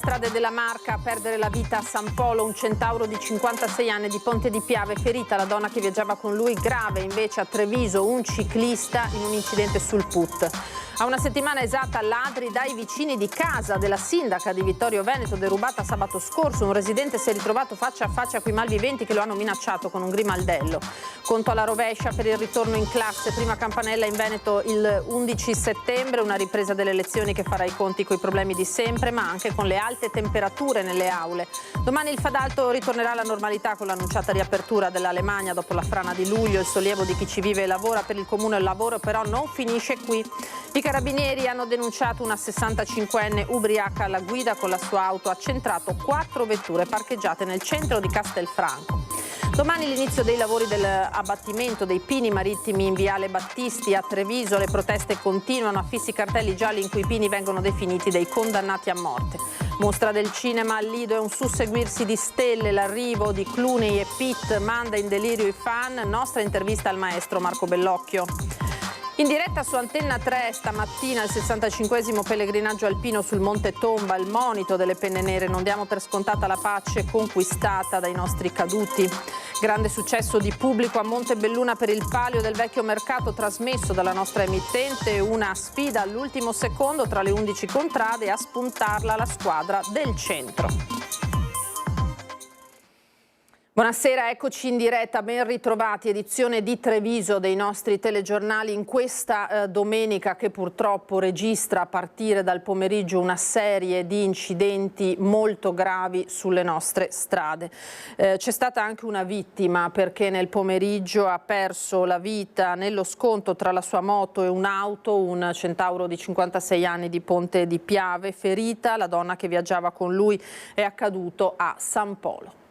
strade della Marca, a perdere la vita a San Polo, un centauro di 56 anni di Ponte di Piave, ferita la donna che viaggiava con lui, grave invece a Treviso un ciclista in un incidente sul Put. A una settimana esatta, ladri dai vicini di casa della sindaca di Vittorio Veneto, derubata sabato scorso. Un residente si è ritrovato faccia a faccia con i malviventi che lo hanno minacciato con un grimaldello. Conto alla rovescia per il ritorno in classe, prima campanella in Veneto il 11 settembre, una ripresa delle lezioni che farà i conti coi problemi di sempre, ma anche con le alte temperature nelle aule. Domani il Fadalto ritornerà alla normalità con l'annunciata riapertura dell'Alemagna dopo la frana di luglio. Il sollievo di chi ci vive e lavora. Per il comune il lavoro però non finisce qui. I carabinieri hanno denunciato una 65enne ubriaca alla guida. Con la sua auto ha centrato 4 vetture parcheggiate nel centro di Castelfranco. Domani l'inizio dei lavori dell'abbattimento dei pini marittimi in Viale Battisti a Treviso. Le proteste continuano, affissi cartelli gialli in cui i pini vengono definiti dei condannati a morte. Mostra del cinema al Lido e un susseguirsi di stelle. L'arrivo di Clooney e Pitt manda in delirio i fan. Nostra intervista al maestro Marco Bellocchio. In diretta su Antenna 3 stamattina il 65esimo pellegrinaggio alpino sul Monte Tomba, il monito delle penne nere. Non diamo per scontata la pace conquistata dai nostri caduti. Grande successo di pubblico a Montebelluna per il palio del vecchio mercato trasmesso dalla nostra emittente. Una sfida all'ultimo secondo tra le 11 contrade, a spuntarla la squadra del centro. Buonasera, eccoci in diretta, ben ritrovati, edizione di Treviso dei nostri telegiornali in questa domenica che purtroppo registra a partire dal pomeriggio una serie di incidenti molto gravi sulle nostre strade. C'è stata anche una vittima perché nel pomeriggio ha perso la vita nello scontro tra la sua moto e un'auto, un centauro di 56 anni di Ponte di Piave, ferita la donna che viaggiava con lui. È accaduto a San Polo.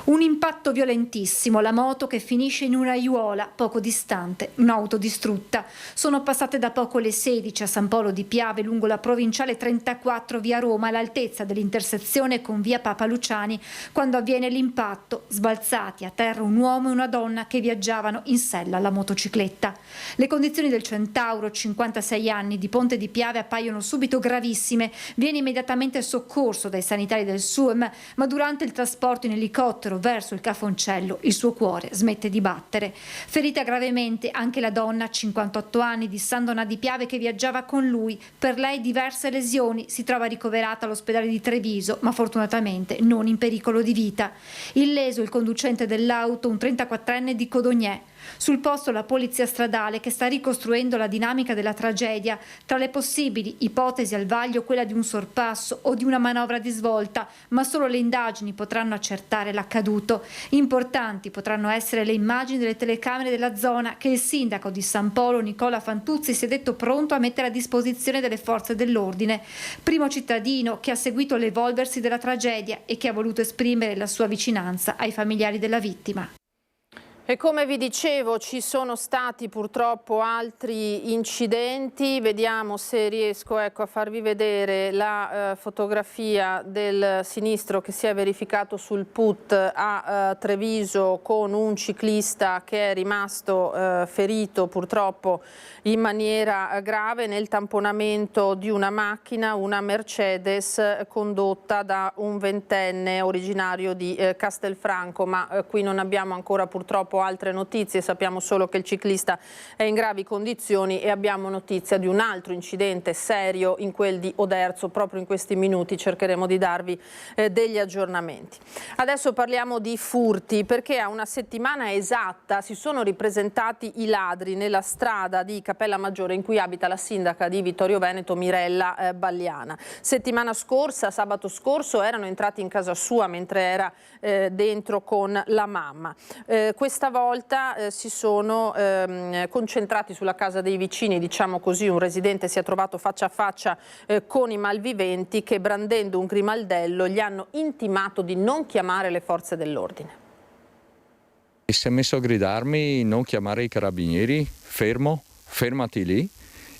Un impatto violentissimo, la moto che finisce in una aiuola poco distante, un'auto distrutta. Sono passate da poco le 16 a San Polo di Piave lungo la provinciale 34 via Roma all'altezza dell'intersezione con via Papa Luciani quando avviene l'impatto, sbalzati a terra un uomo e una donna che viaggiavano in sella alla motocicletta. Le condizioni del centauro, 56 anni, di Ponte di Piave appaiono subito gravissime. Viene immediatamente soccorso dai sanitari del SUEM, ma durante il trasporto in elicottero verso il Cafoncello il suo cuore smette di battere. Ferita gravemente anche la donna, 58 anni, di San Donà di Piave che viaggiava con lui. Per lei diverse lesioni, si trova ricoverata all'ospedale di Treviso, ma fortunatamente non in pericolo di vita. Illeso il conducente dell'auto, un 34enne di Codognè. Sul posto la polizia stradale che sta ricostruendo la dinamica della tragedia. Tra le possibili ipotesi al vaglio quella di un sorpasso o di una manovra di svolta, ma solo le indagini potranno accertare l'accaduto. Importanti potranno essere le immagini delle telecamere della zona che il sindaco di San Polo, Nicola Fantuzzi, si è detto pronto a mettere a disposizione delle forze dell'ordine. Primo cittadino che ha seguito l'evolversi della tragedia e che ha voluto esprimere la sua vicinanza ai familiari della vittima. E come vi dicevo ci sono stati purtroppo altri incidenti. Vediamo se riesco a farvi vedere la fotografia del sinistro che si è verificato sul Put a Treviso con un ciclista che è rimasto ferito purtroppo in maniera grave nel tamponamento di una macchina, una Mercedes condotta da un ventenne originario di Castelfranco, ma qui non abbiamo ancora purtroppo altre notizie, sappiamo solo che il ciclista è in gravi condizioni e abbiamo notizia di un altro incidente serio in quel di Oderzo. Proprio in questi minuti cercheremo di darvi degli aggiornamenti. Adesso parliamo di furti, perché a una settimana esatta si sono ripresentati i ladri nella strada di Cappella Maggiore in cui abita la sindaca di Vittorio Veneto, Mirella Balliana. Settimana scorsa, sabato scorso, erano entrati in casa sua mentre era dentro con la mamma. Questa volta si sono concentrati sulla casa dei vicini, diciamo così. Un residente si è trovato faccia a faccia con i malviventi che, brandendo un grimaldello, gli hanno intimato di non chiamare le forze dell'ordine. Si è messo a gridarmi non chiamare i carabinieri, fermati lì,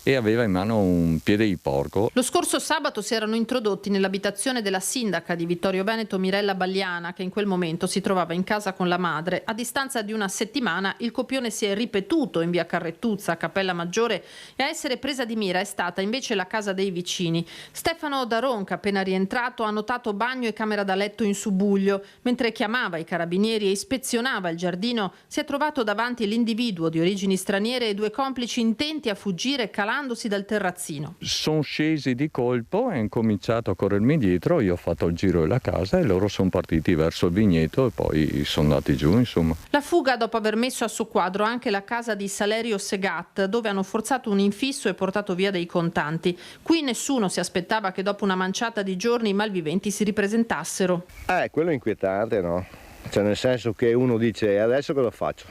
e aveva in mano un piede di porco. Lo scorso sabato si erano introdotti nell'abitazione della sindaca di Vittorio Veneto, Mirella Bagliana, che in quel momento si trovava in casa con la madre. A distanza di una settimana il copione si è ripetuto in via Carrettuzza, a Cappella Maggiore, e a essere presa di mira è stata invece la casa dei vicini. Stefano da Ronca, appena rientrato, ha notato bagno e camera da letto in subbuglio. Mentre chiamava i carabinieri e ispezionava il giardino, si è trovato davanti l'individuo di origini straniere e due complici intenti a fuggire calandosi dal terrazzino. Sono scesi di colpo e hanno cominciato a corrermi dietro, io ho fatto il giro della casa e loro sono partiti verso il vigneto e poi sono andati giù, insomma. La fuga dopo aver messo a soqquadro anche la casa di Salerio Segat, dove hanno forzato un infisso e portato via dei contanti. Qui nessuno si aspettava che dopo una manciata di giorni i malviventi si ripresentassero. Quello è inquietante, no? Cioè, nel senso che uno dice adesso cosa faccio?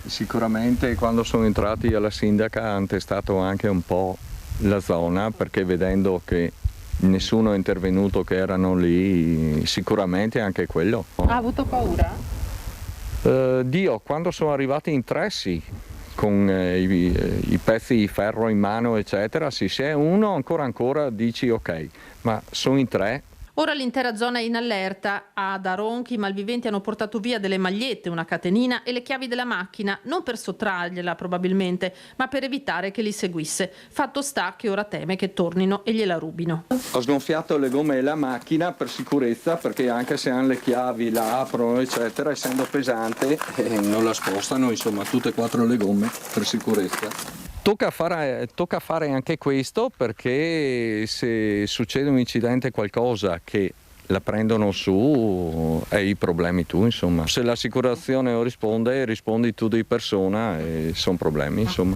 Sicuramente quando sono entrati alla sindaca hanno testato anche un po' la zona, perché vedendo che nessuno è intervenuto che erano lì, sicuramente anche quello. Ha avuto paura? Dio, quando sono arrivati in tre sì, con i pezzi di ferro in mano eccetera, sì, se è uno ancora dici ok, ma sono in tre. Ora l'intera zona è in allerta. A Daronchi i malviventi hanno portato via delle magliette, una catenina e le chiavi della macchina, non per sottrargliela probabilmente, ma per evitare che li seguisse. Fatto sta che ora teme che tornino e gliela rubino. Ho sgonfiato le gomme della macchina per sicurezza, perché anche se hanno le chiavi la aprono eccetera, essendo pesante non la spostano, insomma tutte e quattro le gomme per sicurezza. Tocca fare anche questo, perché se succede un incidente, qualcosa che la prendono su, hai i problemi tu, insomma. Se l'assicurazione non risponde, rispondi tu di persona e sono problemi, insomma.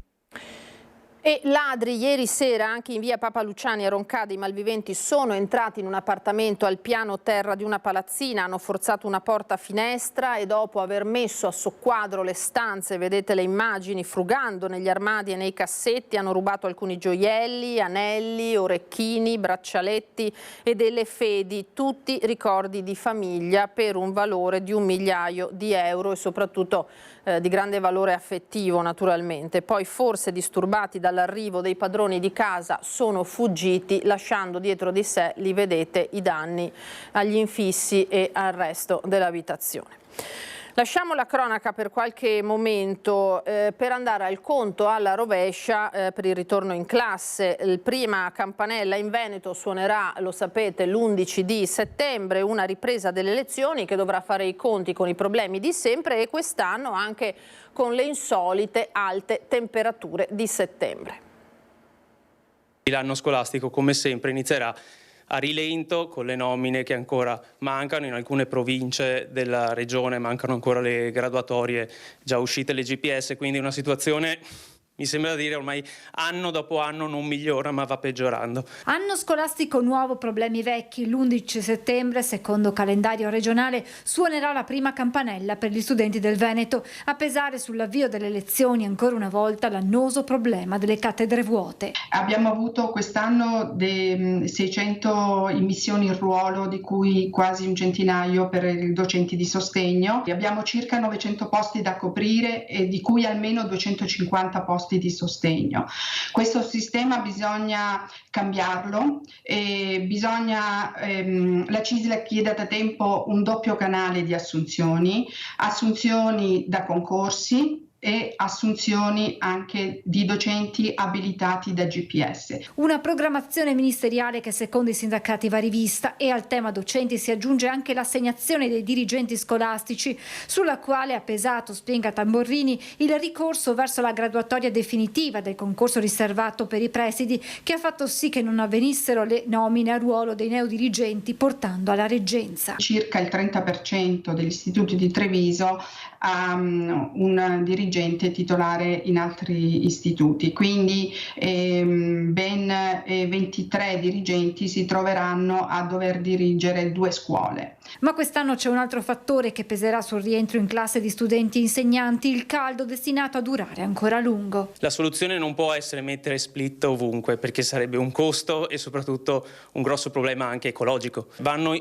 E ladri ieri sera anche in via Papa Luciani a Roncade. I malviventi sono entrati in un appartamento al piano terra di una palazzina, hanno forzato una porta finestra e dopo aver messo a soqquadro le stanze, vedete le immagini, frugando negli armadi e nei cassetti, hanno rubato alcuni gioielli, anelli, orecchini, braccialetti e delle fedi, tutti ricordi di famiglia per un valore di 1 migliaio di euro e soprattutto di grande valore affettivo naturalmente. Poi forse disturbati dall'arrivo dei padroni di casa sono fuggiti lasciando dietro di sé, li vedete, i danni agli infissi e al resto dell'abitazione. Lasciamo la cronaca per qualche momento per andare al conto alla rovescia per il ritorno in classe. La prima campanella in Veneto suonerà, lo sapete, l'11 di settembre, una ripresa delle lezioni che dovrà fare i conti con i problemi di sempre e quest'anno anche con le insolite alte temperature di settembre. L'anno scolastico, come sempre, inizierà a rilento con le nomine che ancora mancano. In alcune province della regione mancano ancora le graduatorie già uscite, le GPS, quindi una situazione, mi sembra dire, ormai anno dopo anno non migliora ma va peggiorando. Anno scolastico nuovo, problemi vecchi. L'11 settembre, secondo calendario regionale, suonerà la prima campanella per gli studenti del Veneto. A pesare sull'avvio delle lezioni ancora una volta l'annoso problema delle cattedre vuote. Abbiamo avuto quest'anno 600 immissioni in ruolo, di cui quasi un centinaio per i docenti di sostegno. Abbiamo circa 900 posti da coprire e di cui almeno 250 posti di sostegno. Questo sistema bisogna cambiarlo e la CISL chiede da tempo un doppio canale di assunzioni da concorsi e assunzioni anche di docenti abilitati da GPS. Una programmazione ministeriale che secondo i sindacati va rivista, e al tema docenti si aggiunge anche l'assegnazione dei dirigenti scolastici, sulla quale ha pesato, spiega Tamborrini, il ricorso verso la graduatoria definitiva del concorso riservato per i presidi, che ha fatto sì che non avvenissero le nomine a ruolo dei neodirigenti, portando alla reggenza. Circa il 30% degli istituti di Treviso ha un dirigente titolare in altri istituti, quindi ben 23 dirigenti si troveranno a dover dirigere 2 scuole. Ma quest'anno c'è un altro fattore che peserà sul rientro in classe di studenti e insegnanti: il caldo destinato a durare ancora a lungo. La soluzione non può essere mettere split ovunque, perché sarebbe un costo e soprattutto un grosso problema anche ecologico. Vanno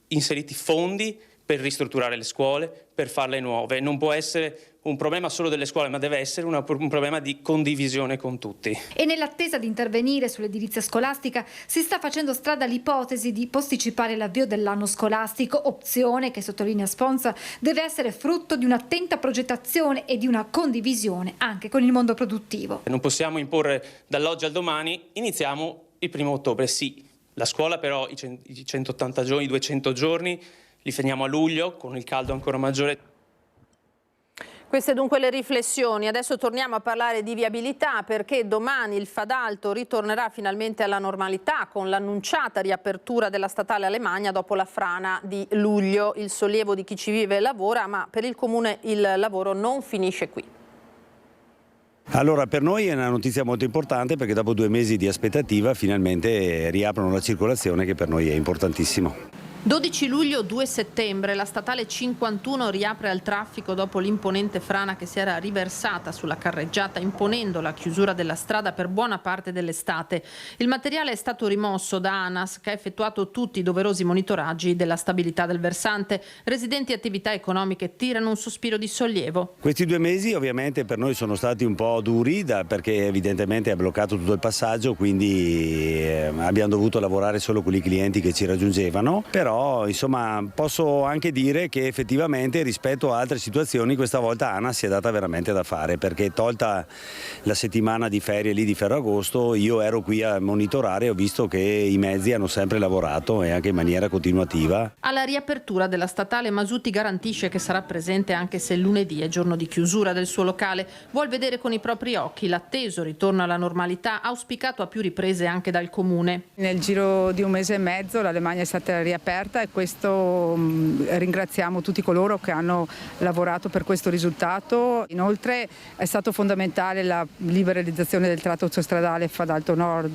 inseriti fondi per ristrutturare le scuole, per farle nuove. Non può essere un problema solo delle scuole, ma deve essere un problema di condivisione con tutti. E nell'attesa di intervenire sull'edilizia scolastica si sta facendo strada l'ipotesi di posticipare l'avvio dell'anno scolastico, opzione che, sottolinea Sponza, deve essere frutto di un'attenta progettazione e di una condivisione anche con il mondo produttivo. Non possiamo imporre dall'oggi al domani, iniziamo il 1° ottobre, sì. La scuola però i 180 giorni, i 200 giorni li finiamo a luglio con il caldo ancora maggiore. Queste dunque le riflessioni. Adesso torniamo a parlare di viabilità, perché domani il Fadalto ritornerà finalmente alla normalità con l'annunciata riapertura della statale Alemagna dopo la frana di luglio. Il sollievo di chi ci vive e lavora, ma per il Comune il lavoro non finisce qui. Allora, per noi è una notizia molto importante perché dopo 2 mesi di aspettativa finalmente riaprono la circolazione, che per noi è importantissimo. 12 luglio 2 settembre la statale 51 riapre al traffico dopo l'imponente frana che si era riversata sulla carreggiata imponendo la chiusura della strada per buona parte dell'estate. Il materiale è stato rimosso da ANAS che ha effettuato tutti i doverosi monitoraggi della stabilità del versante. Residenti e attività economiche tirano un sospiro di sollievo. Questi 2 mesi ovviamente per noi sono stati un po' duri perché evidentemente è bloccato tutto il passaggio, quindi abbiamo dovuto lavorare solo con i clienti che ci raggiungevano, però insomma posso anche dire che effettivamente rispetto a altre situazioni questa volta ANAS si è data veramente da fare, perché tolta la settimana di ferie lì di Ferragosto io ero qui a monitorare e ho visto che i mezzi hanno sempre lavorato e anche in maniera continuativa. Alla riapertura della statale Masutti garantisce che sarà presente anche se lunedì è giorno di chiusura del suo locale. Vuol vedere con i propri occhi l'atteso ritorno alla normalità, auspicato a più riprese anche dal Comune. Nel giro di 1 mese e mezzo l'Alemagna è stata riaperta e questo ringraziamo tutti coloro che hanno lavorato per questo risultato. Inoltre è stato fondamentale la liberalizzazione del tratto autostradale Fadalto Nord,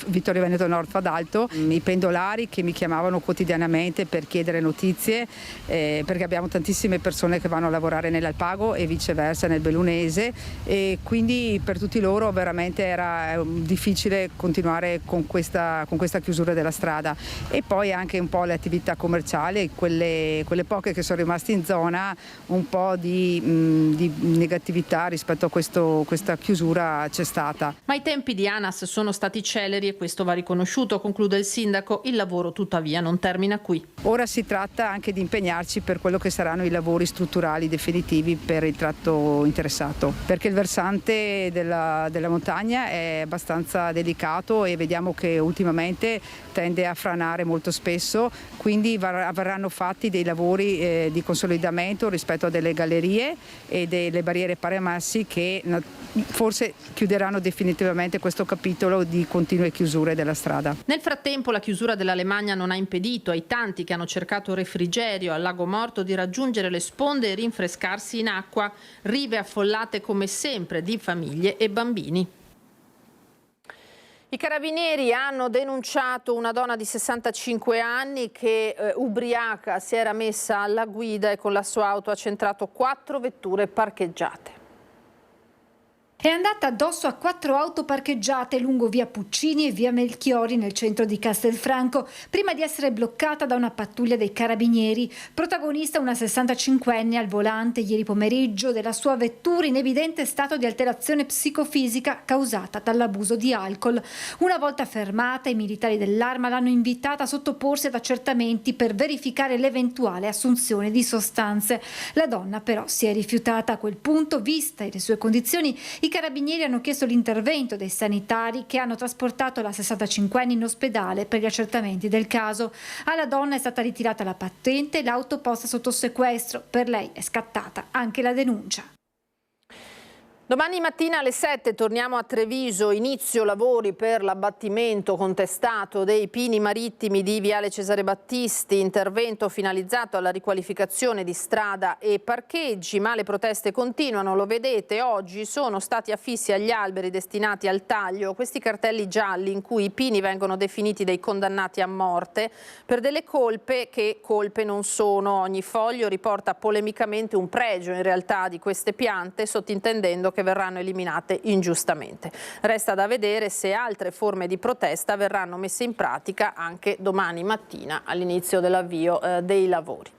Vittorio Veneto Nord Fadalto, i pendolari che mi chiamavano quotidianamente per chiedere notizie, perché abbiamo tantissime persone che vanno a lavorare nell'Alpago e viceversa nel Bellunese, e quindi per tutti loro veramente era difficile continuare con questa chiusura della strada. E poi anche un po' le attività commerciali, quelle poche che sono rimaste in zona, un po' di negatività rispetto a questa chiusura c'è stata. Ma i tempi di ANAS sono stati celeri e questo va riconosciuto, conclude il sindaco. Il lavoro tuttavia non termina qui. Ora si tratta anche di impegnarci per quello che saranno i lavori strutturali definitivi per il tratto interessato, perché il versante della montagna è abbastanza delicato e vediamo che ultimamente tende a franare molto spesso, quindi verranno fatti dei lavori di consolidamento rispetto a delle gallerie e delle barriere paramassi che forse chiuderanno definitivamente questo capitolo di continue chiusure della strada. Nel frattempo la chiusura dell'Alemagna non ha impedito ai tanti che hanno cercato refrigerio al Lago Morto di raggiungere le sponde e rinfrescarsi in acqua, rive affollate come sempre di famiglie e bambini. I carabinieri hanno denunciato una donna di 65 anni che ubriaca si era messa alla guida e con la sua auto ha centrato 4 vetture parcheggiate. È andata addosso a 4 auto parcheggiate lungo via Puccini e via Melchiori nel centro di Castelfranco, prima di essere bloccata da una pattuglia dei carabinieri. Protagonista una 65enne al volante ieri pomeriggio della sua vettura in evidente stato di alterazione psicofisica causata dall'abuso di alcol. Una volta fermata, i militari dell'Arma l'hanno invitata a sottoporsi ad accertamenti per verificare l'eventuale assunzione di sostanze. La donna però si è rifiutata. A quel punto, vista le sue condizioni, i carabinieri hanno chiesto l'intervento dei sanitari che hanno trasportato la 65enne in ospedale per gli accertamenti del caso. Alla donna è stata ritirata la patente e l'auto posta sotto sequestro. Per lei è scattata anche la denuncia. Domani mattina alle 7 torniamo a Treviso, inizio lavori per l'abbattimento contestato dei pini marittimi di Viale Cesare Battisti, intervento finalizzato alla riqualificazione di strada e parcheggi, ma le proteste continuano, lo vedete, oggi sono stati affissi agli alberi destinati al taglio questi cartelli gialli in cui i pini vengono definiti dei condannati a morte per delle colpe che colpe non sono. Ogni foglio riporta polemicamente un pregio in realtà di queste piante, sottintendendo che verranno eliminate ingiustamente. Resta da vedere se altre forme di protesta verranno messe in pratica anche domani mattina all'inizio dell'avvio dei lavori.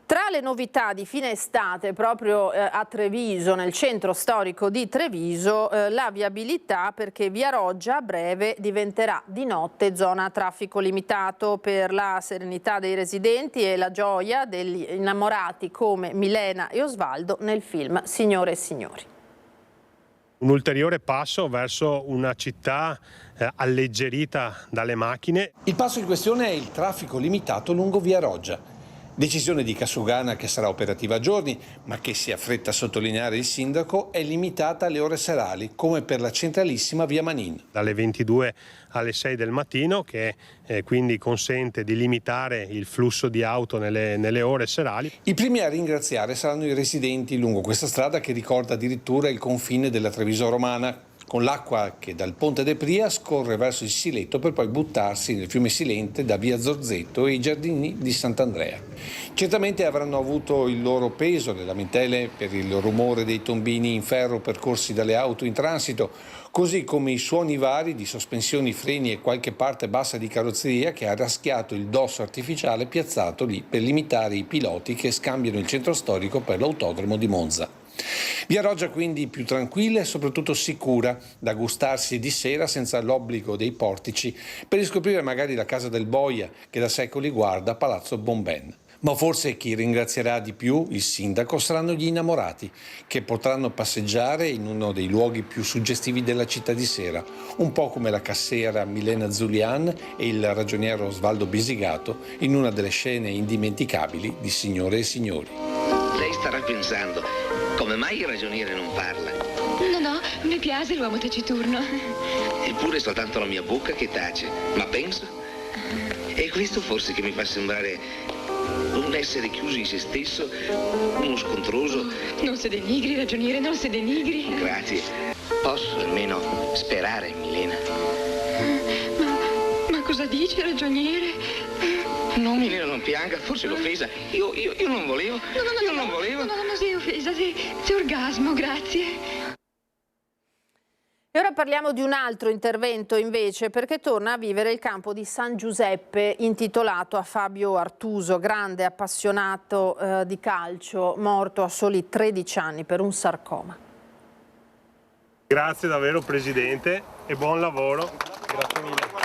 Tra le novità di fine estate proprio a Treviso, nel centro storico di Treviso, la viabilità, perché Via Roggia a breve diventerà di notte zona a traffico limitato, per la serenità dei residenti e la gioia degli innamorati come Milena e Osvaldo nel film Signore e Signori. Un ulteriore passo verso una città alleggerita dalle macchine. Il passo in questione è il traffico limitato lungo Via Roggia. Decisione di Casugana che sarà operativa a giorni, ma che, si affretta a sottolineare il sindaco, è limitata alle ore serali, come per la centralissima Via Manin. Dalle 22 alle 6 del mattino, che quindi consente di limitare il flusso di auto nelle ore serali. I primi a ringraziare saranno i residenti lungo questa strada, che ricorda addirittura il confine della Treviso romana, con l'acqua che dal Ponte de Pria scorre verso il Siletto per poi buttarsi nel fiume Silente da via Zorzetto e i giardini di Sant'Andrea. Certamente avranno avuto il loro peso le lamentele per il rumore dei tombini in ferro percorsi dalle auto in transito, così come i suoni vari di sospensioni, freni e qualche parte bassa di carrozzeria che ha raschiato il dosso artificiale piazzato lì per limitare i piloti che scambiano il centro storico per l'autodromo di Monza. Via Roggia quindi più tranquilla e soprattutto sicura, da gustarsi di sera senza l'obbligo dei portici, per riscoprire magari la casa del boia che da secoli guarda Palazzo Bomben. Ma forse chi ringrazierà di più il sindaco saranno gli innamorati, che potranno passeggiare in uno dei luoghi più suggestivi della città di sera, un po' come la cassiera Milena Zulian e il ragioniero Osvaldo Bisigato in una delle scene indimenticabili di Signore e Signori. Lei starà pensando, come mai il ragioniere non parla? No, mi piace l'uomo taciturno. Eppure è soltanto la mia bocca che tace, ma penso. È questo forse che mi fa sembrare un essere chiuso in se stesso, uno scontroso. Non si denigri, ragioniere, non si denigri. Grazie. Posso almeno sperare, Milena? Ma cosa dice, ragioniere? No, Milena, non pianga, forse l'ho offesa. Io non volevo. Io non volevo. No, non sei offesa, sei orgasmo, grazie. E ora parliamo di un altro intervento invece, perché torna a vivere il campo di San Giuseppe intitolato a Fabio Artuso, grande appassionato di calcio, morto a soli 13 anni per un sarcoma. Grazie davvero Presidente e buon lavoro. Grazie mille.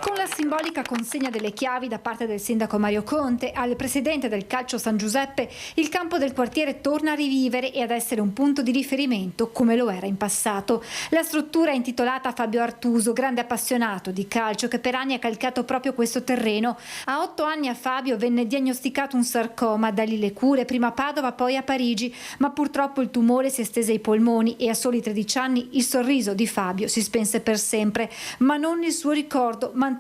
Con la simbolica consegna delle chiavi da parte del sindaco Mario Conte al presidente del calcio San Giuseppe, il campo del quartiere torna a rivivere e ad essere un punto di riferimento come lo era in passato. La struttura è intitolata a Fabio Artuso, grande appassionato di calcio che per anni ha calcato proprio questo terreno. A 8 anni a Fabio venne diagnosticato un sarcoma, da lì le cure, prima a Padova poi a Parigi, ma purtroppo il tumore si estese ai polmoni e a soli 13 anni il sorriso di Fabio si spense per sempre, ma non il suo ricordo mantenuto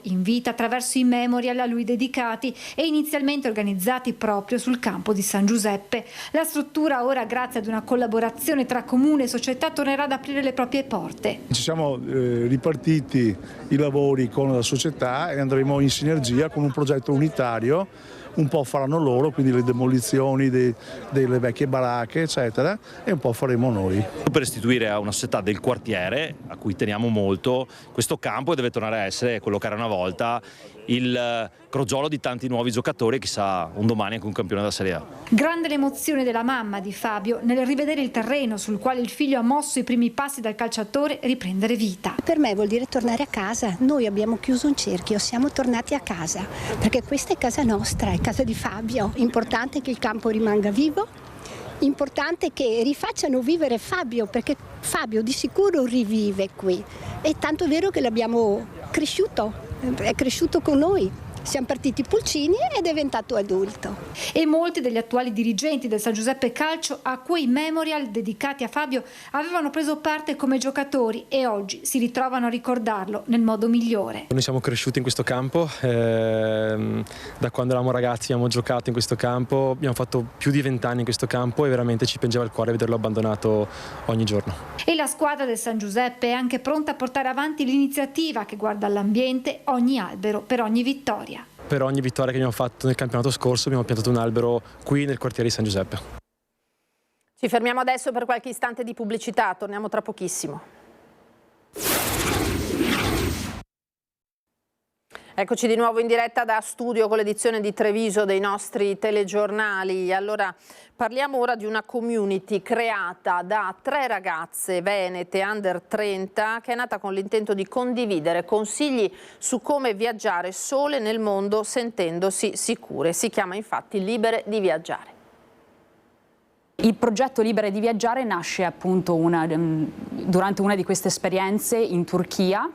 in vita attraverso i memorial a lui dedicati e inizialmente organizzati proprio sul campo di San Giuseppe. La struttura ora, grazie ad una collaborazione tra comune e società, tornerà ad aprire le proprie porte. Ci siamo ripartiti i lavori con la società e andremo in sinergia con un progetto unitario. Un po' faranno loro, quindi le demolizioni delle vecchie baracche eccetera, e un po' faremo noi. Per restituire a una società del quartiere, a cui teniamo molto, questo campo deve tornare a essere quello che era una volta, il crogiolo di tanti nuovi giocatori, chissà un domani anche un campione della Serie A. Grande l'emozione della mamma di Fabio nel rivedere il terreno sul quale il figlio ha mosso i primi passi dal calciatore riprendere vita. Per me vuol dire tornare a casa. Noi abbiamo chiuso un cerchio, siamo tornati a casa, perché questa è casa nostra, è casa di Fabio. Importante che il campo rimanga vivo, importante che rifacciano vivere Fabio, perché Fabio di sicuro rivive qui. È tanto vero che l'abbiamo cresciuto, è cresciuto con noi. Siamo partiti pulcini ed è diventato adulto. E molti degli attuali dirigenti del San Giuseppe Calcio a quei memorial dedicati a Fabio avevano preso parte come giocatori e oggi si ritrovano a ricordarlo nel modo migliore. Noi siamo cresciuti in questo campo, da quando eravamo ragazzi abbiamo giocato in questo campo, abbiamo fatto più di 20 anni in questo campo e veramente ci piangeva il cuore vederlo abbandonato ogni giorno. E la squadra del San Giuseppe è anche pronta a portare avanti l'iniziativa che guarda all'ambiente, ogni albero per ogni vittoria. Per ogni vittoria che abbiamo fatto nel campionato scorso abbiamo piantato un albero qui nel quartiere di San Giuseppe. Ci fermiamo adesso per qualche istante di pubblicità, torniamo tra pochissimo. Eccoci di nuovo in diretta da studio con l'edizione di Treviso dei nostri telegiornali. Allora, parliamo ora di una community creata da 3 ragazze venete under 30 che è nata con l'intento di condividere consigli su come viaggiare sole nel mondo sentendosi sicure. Si chiama infatti Libere di Viaggiare. Il progetto Libere di Viaggiare nasce appunto durante una di queste esperienze in Turchia.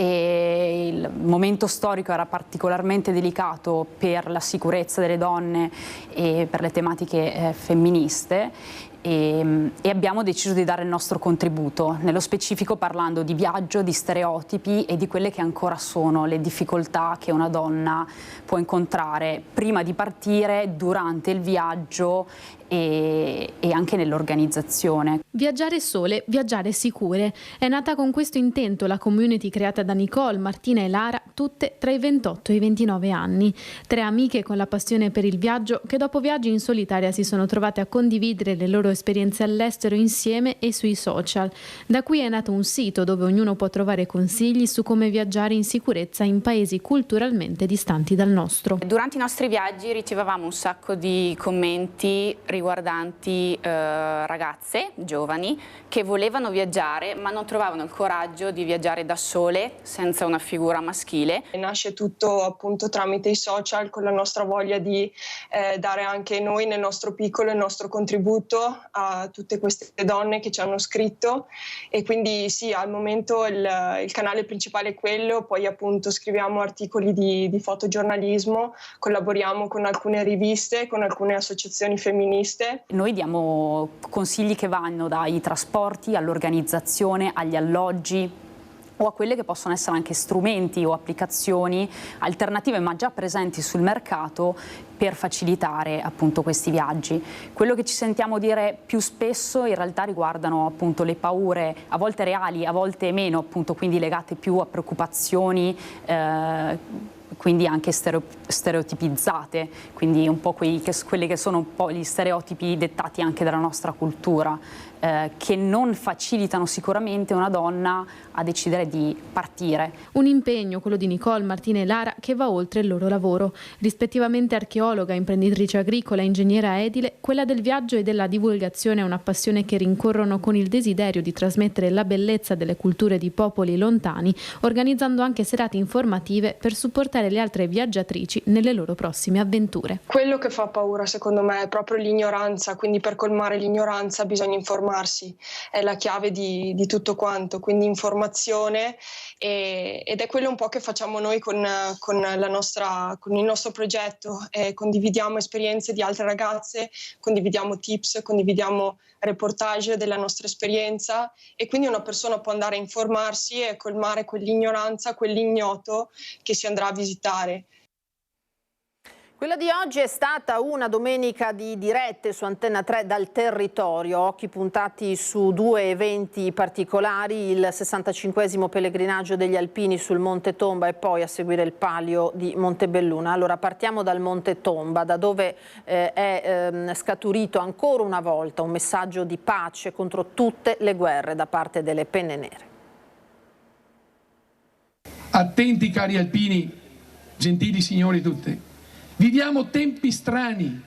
E il momento storico era particolarmente delicato per la sicurezza delle donne e per le tematiche femministe e abbiamo deciso di dare il nostro contributo, nello specifico parlando di viaggio, di stereotipi e di quelle che ancora sono le difficoltà che una donna può incontrare prima di partire, durante il viaggio e anche nell'organizzazione. Viaggiare sole, viaggiare sicure. È nata con questo intento la community creata da Nicole, Martina e Lara, tutte tra i 28 e i 29 anni. 3 amiche con la passione per il viaggio che dopo viaggi in solitaria si sono trovate a condividere le loro esperienze all'estero insieme e sui social. Da qui è nato un sito dove ognuno può trovare consigli su come viaggiare in sicurezza in paesi culturalmente distanti dal nostro. Durante i nostri viaggi ricevavamo un sacco di commenti riguardanti ragazze giovani che volevano viaggiare ma non trovavano il coraggio di viaggiare da sole senza una figura maschile. Nasce tutto appunto tramite i social, con la nostra voglia di dare anche noi nel nostro piccolo il nostro contributo a tutte queste donne che ci hanno scritto e quindi sì, al momento il canale principale è quello, poi appunto scriviamo articoli di fotogiornalismo, collaboriamo con alcune riviste, con alcune associazioni femministe. Noi diamo consigli che vanno dai trasporti all'organizzazione, agli alloggi o a quelle che possono essere anche strumenti o applicazioni alternative ma già presenti sul mercato per facilitare appunto questi viaggi. Quello che ci sentiamo dire più spesso in realtà riguardano appunto le paure, a volte reali, a volte meno, appunto quindi legate più a preoccupazioni quindi anche stereotipizzate, quindi un po' quelli che sono un po' gli stereotipi dettati anche dalla nostra cultura, che non facilitano sicuramente una donna a decidere di partire. Un impegno, quello di Nicole, Martina e Lara, che va oltre il loro lavoro. Rispettivamente archeologa, imprenditrice agricola, ingegnera edile, quella del viaggio e della divulgazione è una passione che rincorrono con il desiderio di trasmettere la bellezza delle culture di popoli lontani, organizzando anche serate informative per supportare le altre viaggiatrici nelle loro prossime avventure. Quello che fa paura secondo me è proprio l'ignoranza, quindi per colmare l'ignoranza bisogna informarsi, è la chiave di tutto quanto, quindi informazione ed è quello un po' che facciamo noi con il nostro progetto, condividiamo esperienze di altre ragazze, condividiamo tips, condividiamo reportage della nostra esperienza e quindi una persona può andare a informarsi e colmare quell'ignoranza, quell'ignoto che si andrà a visitare. Quella di oggi è stata una domenica di dirette su Antenna 3 dal territorio, occhi puntati su 2 eventi particolari, il 65esimo pellegrinaggio degli Alpini sul Monte Tomba e poi a seguire il palio di Montebelluna. Allora partiamo dal Monte Tomba, da dove è scaturito ancora una volta un messaggio di pace contro tutte le guerre da parte delle Penne Nere. Attenti cari alpini, gentili signori tutte. Viviamo tempi strani,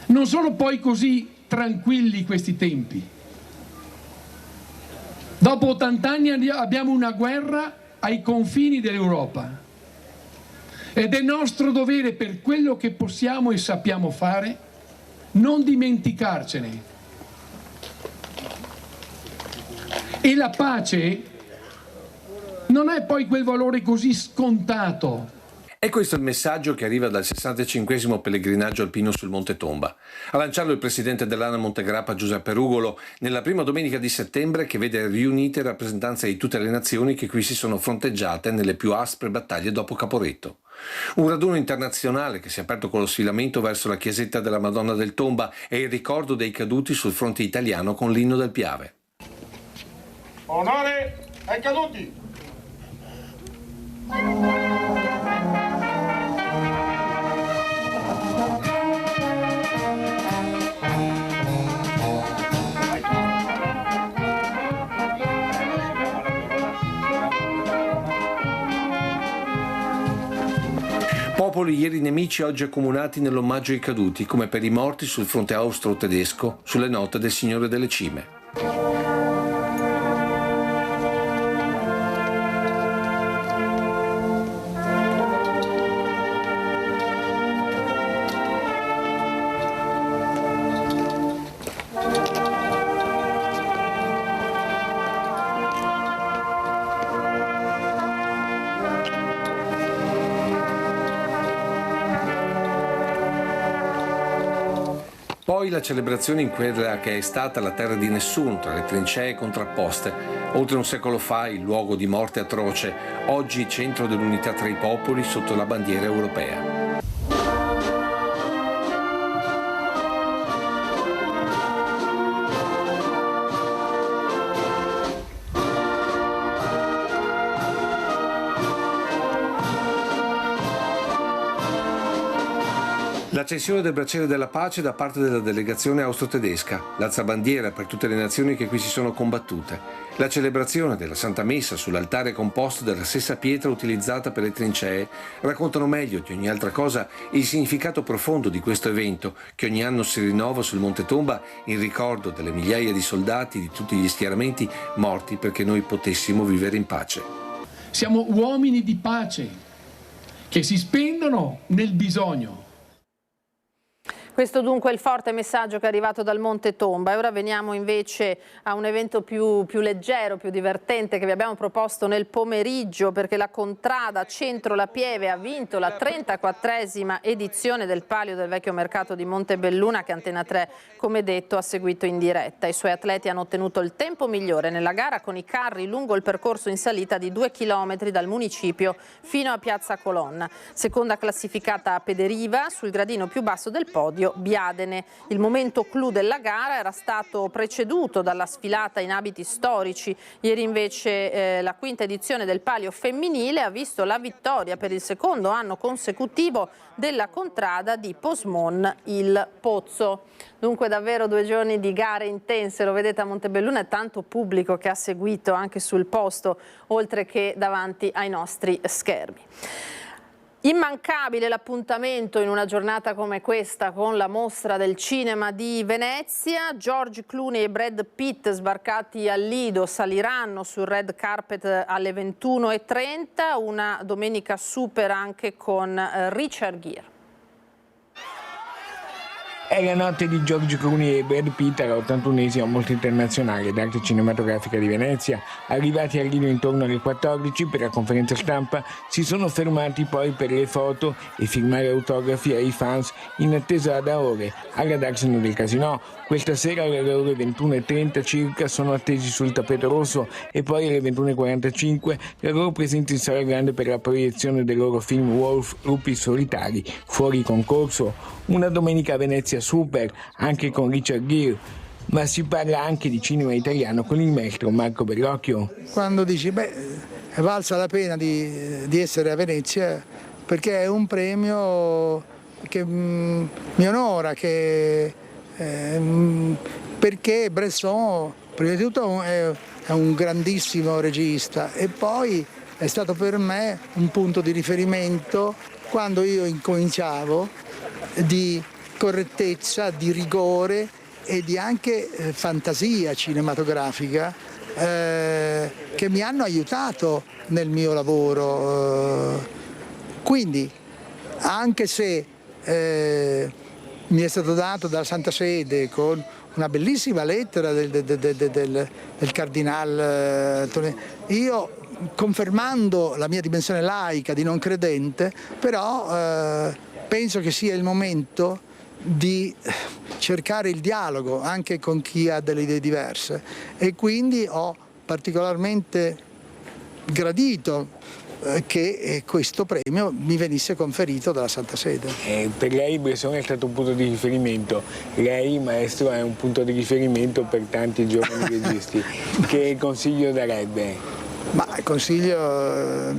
non sono poi così tranquilli questi tempi. Dopo 80 anni abbiamo una guerra ai confini dell'Europa ed è nostro dovere, per quello che possiamo e sappiamo fare, non dimenticarcene. E la pace non è poi quel valore così scontato. E questo è il messaggio che arriva dal 65esimo pellegrinaggio alpino sul Monte Tomba. A lanciarlo il presidente dell'ANA Montegrappa Giuseppe Rugolo nella prima domenica di settembre, che vede riunite rappresentanze di tutte le nazioni che qui si sono fronteggiate nelle più aspre battaglie dopo Caporetto. Un raduno internazionale che si è aperto con lo sfilamento verso la chiesetta della Madonna del Tomba e il ricordo dei caduti sul fronte italiano con l'inno del Piave. Onore ai caduti! Popoli ieri nemici, oggi accomunati nell'omaggio ai caduti, come per i morti sul fronte austro-tedesco, sulle note del Signore delle Cime. Poi la celebrazione in quella che è stata la terra di nessuno, tra le trincee contrapposte. Oltre un secolo fa, il luogo di morte atroce, oggi centro dell'unità tra i popoli sotto la bandiera europea. L'accensione del braciere della pace da parte della delegazione austro-tedesca, l'alzabandiera per tutte le nazioni che qui si sono combattute, la celebrazione della Santa Messa sull'altare composto della stessa pietra utilizzata per le trincee raccontano meglio di ogni altra cosa il significato profondo di questo evento che ogni anno si rinnova sul Monte Tomba in ricordo delle migliaia di soldati di tutti gli schieramenti morti perché noi potessimo vivere in pace. Siamo uomini di pace che si spendono nel bisogno. Questo dunque è il forte messaggio che è arrivato dal Monte Tomba. E ora veniamo invece a un evento più leggero, più divertente che vi abbiamo proposto nel pomeriggio, perché la Contrada Centro La Pieve ha vinto la 34esima edizione del Palio del Vecchio Mercato di Montebelluna che Antena 3, come detto, ha seguito in diretta. I suoi atleti hanno ottenuto il tempo migliore nella gara con i carri lungo il percorso in salita di 2 chilometri dal municipio fino a Piazza Colonna. Seconda classificata Pederiva, sul gradino più basso del podio Biadene. Il momento clou della gara era stato preceduto dalla sfilata in abiti storici. Ieri invece la quinta edizione del Palio femminile ha visto la vittoria per il secondo anno consecutivo della Contrada di Posmon il Pozzo. Dunque davvero 2 giorni di gare intense, lo vedete a Montebelluna, e tanto pubblico che ha seguito anche sul posto oltre che davanti ai nostri schermi. Immancabile l'appuntamento in una giornata come questa con la mostra del cinema di Venezia. George Clooney e Brad Pitt, sbarcati al Lido, saliranno sul red carpet alle 21:30, una domenica super anche con Richard Gere. È la notte di George Clooney e Brad Pitt alla 81esima Mostra Internazionale d'Arte Cinematografica di Venezia. Arrivati al Lido intorno alle 14 per la conferenza stampa, si sono fermati poi per le foto e firmare autografi ai fans in attesa da ore alla Daxino del Casino. Questa sera alle ore 21:30 circa sono attesi sul tappeto rosso e poi alle 21:45 la loro presenza in sala grande per la proiezione del loro film Wolf Lupi Solitari, fuori concorso. Una domenica a Venezia super, anche con Richard Gere, ma si parla anche di cinema italiano con il maestro Marco Bellocchio. Quando dici, è valsa la pena di essere a Venezia, perché è un premio che mi onora, perché Bresson, prima di tutto, è un grandissimo regista e poi è stato per me un punto di riferimento quando io incominciavo, di correttezza, di rigore e di anche fantasia cinematografica che mi hanno aiutato nel mio lavoro. Quindi, anche se mi è stato dato dalla Santa Sede con una bellissima lettera del Cardinal io, confermando la mia dimensione laica di non credente, però penso che sia il momento di cercare il dialogo anche con chi ha delle idee diverse e quindi ho particolarmente gradito che questo premio mi venisse conferito dalla Santa Sede. Per lei Bresson è stato un punto di riferimento, lei maestro è un punto di riferimento per tanti giovani registi. Che consiglio darebbe? Il consiglio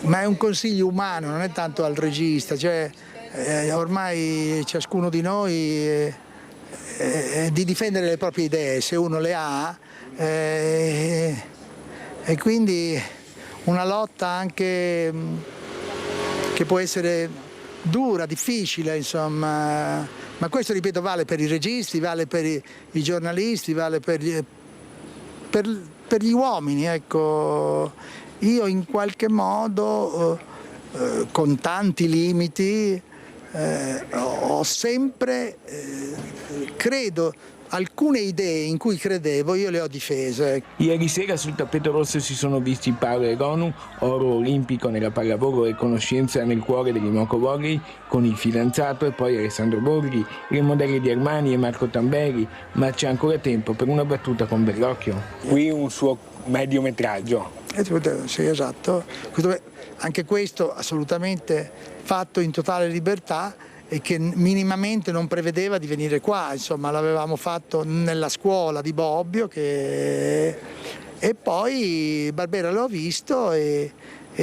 ma è un consiglio umano, non è tanto al regista, cioè ormai ciascuno di noi di difendere le proprie idee se uno le ha e quindi una lotta anche che può essere dura, difficile, insomma, ma questo, ripeto, vale per i registi, vale per i giornalisti, vale per gli uomini, ecco. Io in qualche modo, con tanti limiti, ho sempre, credo, alcune idee in cui credevo, io le ho difese. Ieri sera sul tappeto rosso si sono visti Paolo Egonu, oro olimpico nella pallavolo e conoscenza nel cuore degli Moco Volley, con il fidanzato, e poi Alessandro Borghi, le modelle di Armani e Marco Tamberi, ma c'è ancora tempo per una battuta con Bellocchio. Qui un suo mediometraggio. Sì, esatto. Anche questo assolutamente fatto in totale libertà e che minimamente non prevedeva di venire qua, insomma l'avevamo fatto nella scuola di Bobbio e poi Barbera l'ho visto e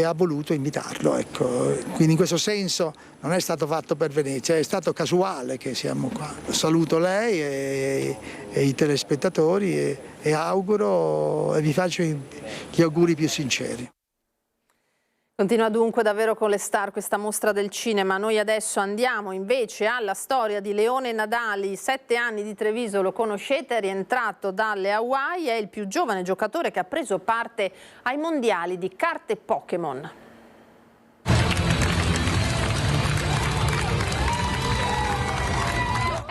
ha voluto invitarlo, ecco. Quindi in questo senso non è stato fatto per Venezia, è stato casuale che siamo qua. Saluto lei e i telespettatori e auguro e vi faccio gli auguri più sinceri. Continua dunque davvero con le star questa mostra del cinema. Noi adesso andiamo invece alla storia di Leone Nadali, 7 anni di Treviso, lo conoscete, è rientrato dalle Hawaii, è il più giovane giocatore che ha preso parte ai mondiali di carte Pokémon.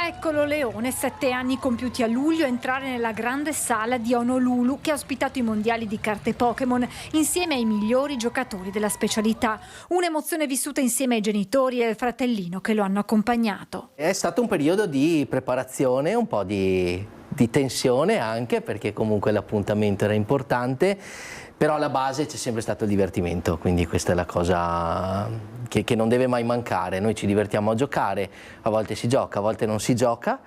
Eccolo Leone, 7 anni compiuti a luglio, entrare nella grande sala di Honolulu che ha ospitato i mondiali di carte Pokémon insieme ai migliori giocatori della specialità. Un'emozione vissuta insieme ai genitori e al fratellino che lo hanno accompagnato. È stato un periodo di preparazione, un po' di tensione anche, perché comunque l'appuntamento era importante, però alla base c'è sempre stato il divertimento, quindi questa è la cosa che non deve mai mancare. Noi ci divertiamo a giocare, a volte si gioca, a volte non si gioca,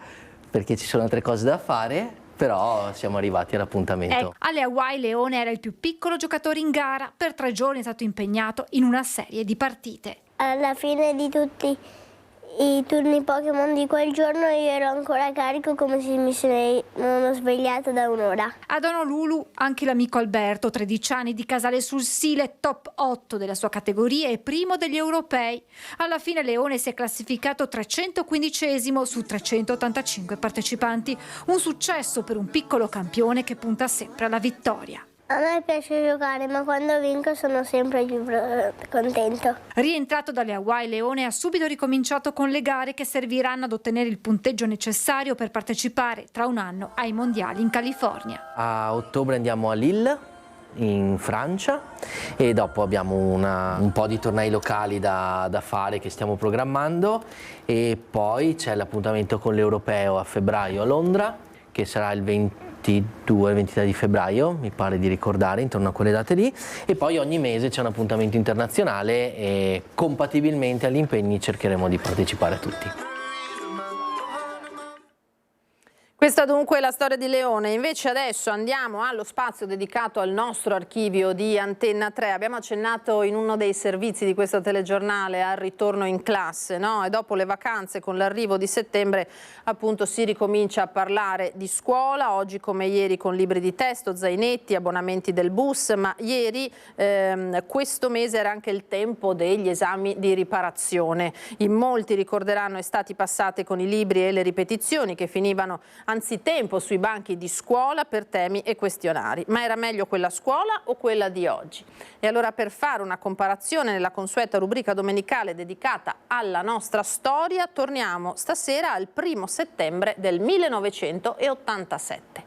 perché ci sono altre cose da fare, però siamo arrivati all'appuntamento. Alle Hawaii Leone era il più piccolo giocatore in gara, per 3 giorni è stato impegnato in una serie di partite. Alla fine di tutti i turni Pokémon di quel giorno io ero ancora carico, come se mi sono svegliato da un'ora. Ad Honolulu anche l'amico Alberto, 13 anni, di Casale sul Sile, top 8 della sua categoria e primo degli europei. Alla fine Leone si è classificato 315esimo su 385 partecipanti, un successo per un piccolo campione che punta sempre alla vittoria. A me piace giocare, ma quando vinco sono sempre più contento. Rientrato dalle Hawaii, Leone ha subito ricominciato con le gare che serviranno ad ottenere il punteggio necessario per partecipare tra un anno ai mondiali in California. A ottobre andiamo a Lille, in Francia, e dopo abbiamo un po' di tornei locali da fare che stiamo programmando, e poi c'è l'appuntamento con l'Europeo a febbraio a Londra, che sarà il 22-23 di febbraio, mi pare di ricordare, intorno a quelle date lì, e poi ogni mese c'è un appuntamento internazionale e compatibilmente agli impegni cercheremo di partecipare a tutti. Questa dunque è la storia di Leone. Invece adesso andiamo allo spazio dedicato al nostro archivio di Antenna 3. Abbiamo accennato in uno dei servizi di questo telegiornale al ritorno in classe, no? E dopo le vacanze, con l'arrivo di settembre, appunto si ricomincia a parlare di scuola. Oggi come ieri con libri di testo, zainetti, abbonamenti del bus, ma ieri questo mese era anche il tempo degli esami di riparazione. In molti ricorderanno estati passate con i libri e le ripetizioni che finivano anzitempo sui banchi di scuola per temi e questionari. Ma era meglio quella scuola o quella di oggi? E allora, per fare una comparazione nella consueta rubrica domenicale dedicata alla nostra storia, torniamo stasera al 1° settembre del 1987.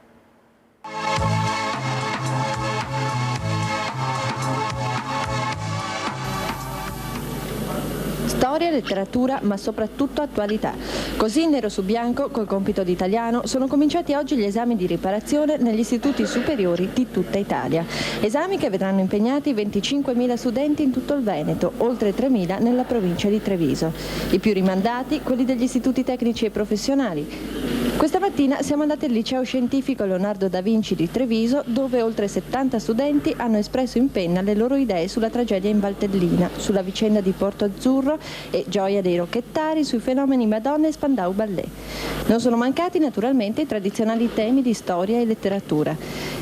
Storia, letteratura, ma soprattutto attualità. Così, nero su bianco, col compito di italiano, sono cominciati oggi gli esami di riparazione negli istituti superiori di tutta Italia. Esami che vedranno impegnati 25.000 studenti in tutto il Veneto, oltre 3.000 nella provincia di Treviso. I più rimandati, quelli degli istituti tecnici e professionali. Questa mattina siamo andati al liceo scientifico Leonardo da Vinci di Treviso, dove oltre 70 studenti hanno espresso in penna le loro idee sulla tragedia in Valtellina, sulla vicenda di Porto Azzurro e Gioia dei Rocchettari, sui fenomeni Madonna e Spandau Ballet. Non sono mancati naturalmente i tradizionali temi di storia e letteratura.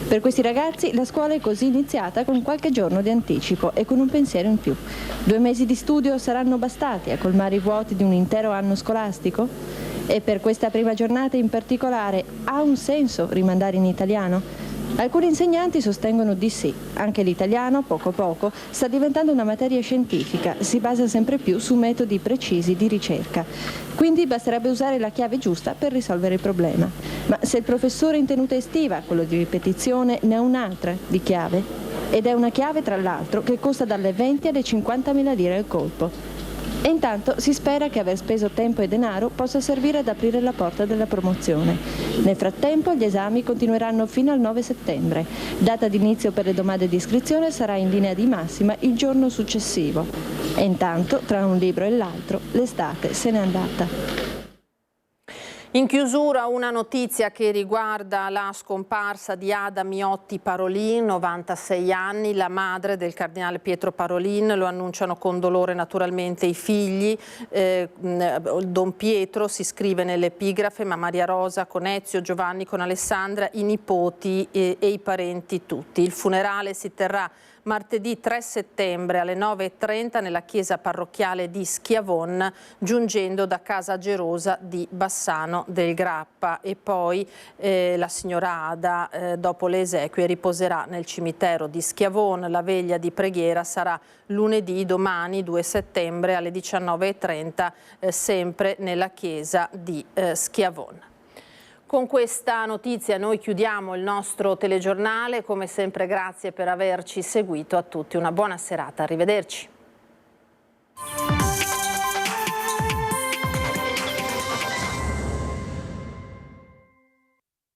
Per questi ragazzi la scuola è così iniziata con qualche giorno di anticipo e con un pensiero in più. 2 mesi di studio saranno bastati a colmare i vuoti di un intero anno scolastico? E per questa prima giornata in particolare ha un senso rimandare in italiano? Alcuni insegnanti sostengono di sì. Anche l'italiano, poco a poco, sta diventando una materia scientifica, si basa sempre più su metodi precisi di ricerca. Quindi basterebbe usare la chiave giusta per risolvere il problema. Ma se il professore in tenuta estiva, quello di ripetizione, ne ha un'altra di chiave? Ed è una chiave, tra l'altro, che costa dalle 20 alle 50.000 lire al colpo. E intanto si spera che aver speso tempo e denaro possa servire ad aprire la porta della promozione. Nel frattempo gli esami continueranno fino al 9 settembre. Data d'inizio per le domande di iscrizione sarà in linea di massima il giorno successivo. E intanto, tra un libro e l'altro, l'estate se n'è andata. In chiusura una notizia che riguarda la scomparsa di Ada Miotti Parolin, 96 anni, la madre del cardinale Pietro Parolin. Lo annunciano con dolore naturalmente i figli. Don Pietro si scrive nell'epigrafe, ma Maria Rosa con Ezio, Giovanni con Alessandra, i nipoti e i parenti tutti. Il funerale si terrà martedì 3 settembre alle 9:30 nella chiesa parrocchiale di Schiavon, giungendo da Casa Gerosa di Bassano del Grappa, e poi la signora Ada dopo le esequie riposerà nel cimitero di Schiavon. La veglia di preghiera sarà lunedì, domani 2 settembre alle 19:30 sempre nella chiesa di Schiavon. Con questa notizia noi chiudiamo il nostro telegiornale. Come sempre grazie per averci seguito. A tutti una buona serata, arrivederci.